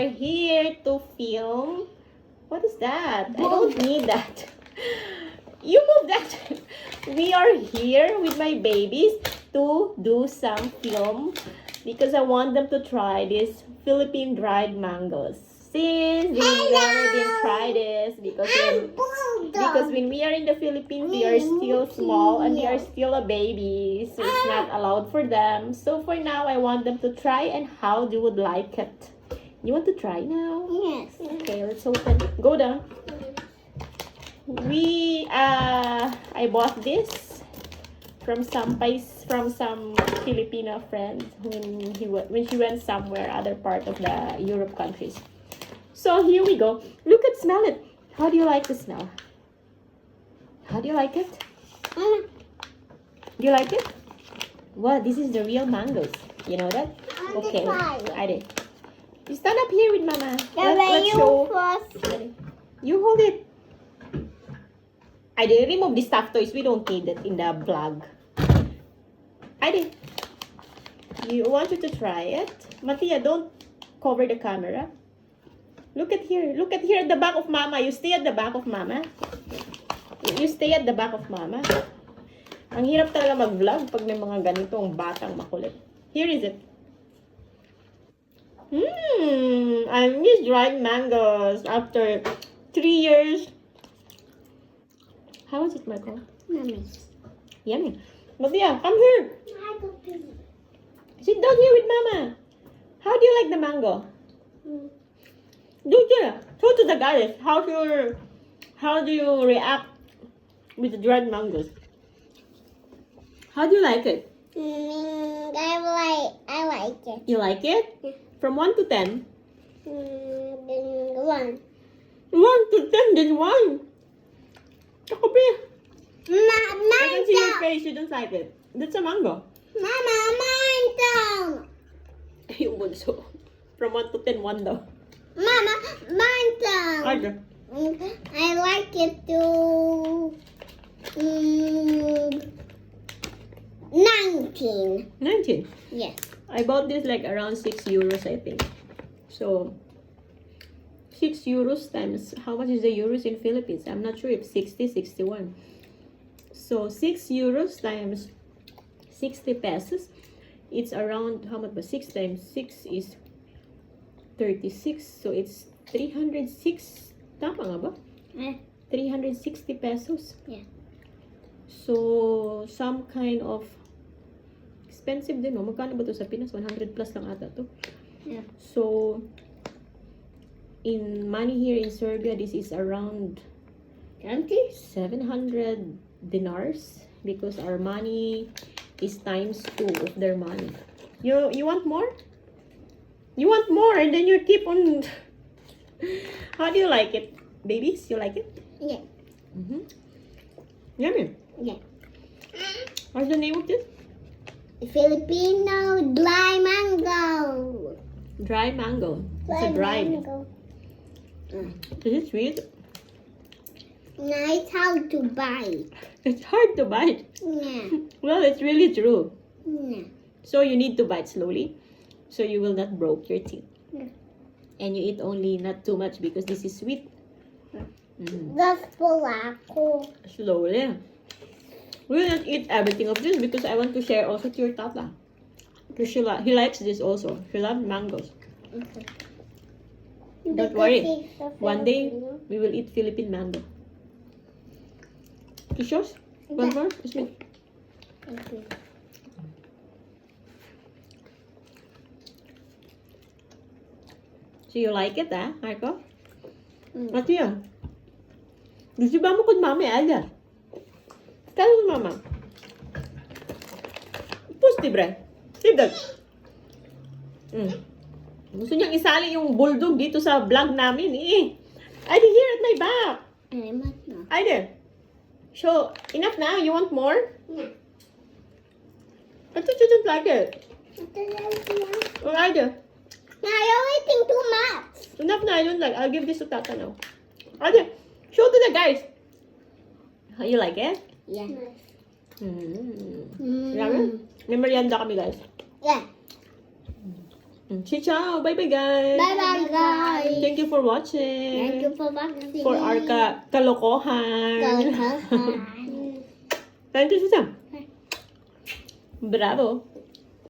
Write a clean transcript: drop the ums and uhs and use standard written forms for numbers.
are here to film. What is that? I don't need that. You move that. We are here with my babies to do some film because I want them to try this Philippine dried mangoes. Since they've never been tried this because when we are in the Philippines, they are still small and they are still a baby, so it's not allowed for them. So for now, I want them to try and how they would like it. You want to try now? Yes. Okay, let's open. Go down. I bought this from some Filipino friend when she went somewhere other part of the Europe countries. So here we go. Look at, smell it. How do you like the smell? How do you like it? Do you like it? Wow, this is the real mangoes. You know that? Okay, I did. You stand up here with Mama. Let's show. You hold it. I did remove the stuffed toys. We don't need it in the vlog. I did. You want you to try it? Matia, don't cover the camera. Look at here. Look at here at the back of Mama. You stay at the back of Mama. You stay at the back of Mama. Ang hirap talaga mag-vlog pag may mga ganitong batang makulit. Here is it. I miss dried mangoes after 3 years. How is it, Michael? Yummy. Yummy. Matia, come here. Sit down here with Mama. How do you like the mango? Show to the guys how do you react with the dried mangoes? How do you like it? I like it. You like it? Yeah. From 1 to 10? 1. 1 to 10, then 1. Kakopi. I can see your Mine face. You don't like it. That's a mango. Mama, mine down. Yung bunso. From 1 to 10, 1 daw. Mama, mine down. Okay. I like it to 19. 19. Yes. I bought this like around 6 euros, I think. So, 6 euros times, how much is the euros in Philippines? I'm not sure if 60, 61. So, 6 euros times 60 pesos. It's around, how much ba? 6 times 6 is 36. So, it's 306. Tama nga ba? 360 pesos. Yeah. So, some kind of expensive din, no? Magkano ba to sa Pinas? 100 plus lang ata to. Yeah. So, in money here in Serbia, this is around 700 dinars because our money is times 2 of their money. You want more? You want more and then you keep on... How do you like it? Babies, you like it? Yeah. Yummy. Yeah. What's the name of this? Filipino dry mango. Dry mango. It's a dried. mango. Is it sweet? Nice how to bite. It's hard to bite. Yeah. Well, it's really true. Yeah. So you need to bite slowly so you will not break your teeth. Yeah. And you eat only not too much because this is sweet. That's for ako. Slowly. We will not eat everything of this because I want to share also to your tata. Because he likes this also. He loves mangoes. Okay. Don't worry. One day, we will eat Philippine mango. Kishos? One more? Ismi. Okay. So you like it, Marco? What yun? Gusto ba mo kung mami, Aida? Tell mama. Pusti, bre. See that? Gusto niyang isali yung bulldog dito sa vlog namin, eh. Aida, here at my back. Aida. So, enough now? You want more? Yeah. I thought you didn't like it. Oh, Aida. Now you're eating too much. Enough na, I don't like. I'll give this to Tata now. Aida, show to the guys. How you like it? Yeah. Yummy? May merienda kami, guys. Yeah. Ciao! Bye-bye, guys! Bye-bye, guys. Thank you for watching. Thank you for watching. For our kalokohan. Thank you, Ciao! Bravo!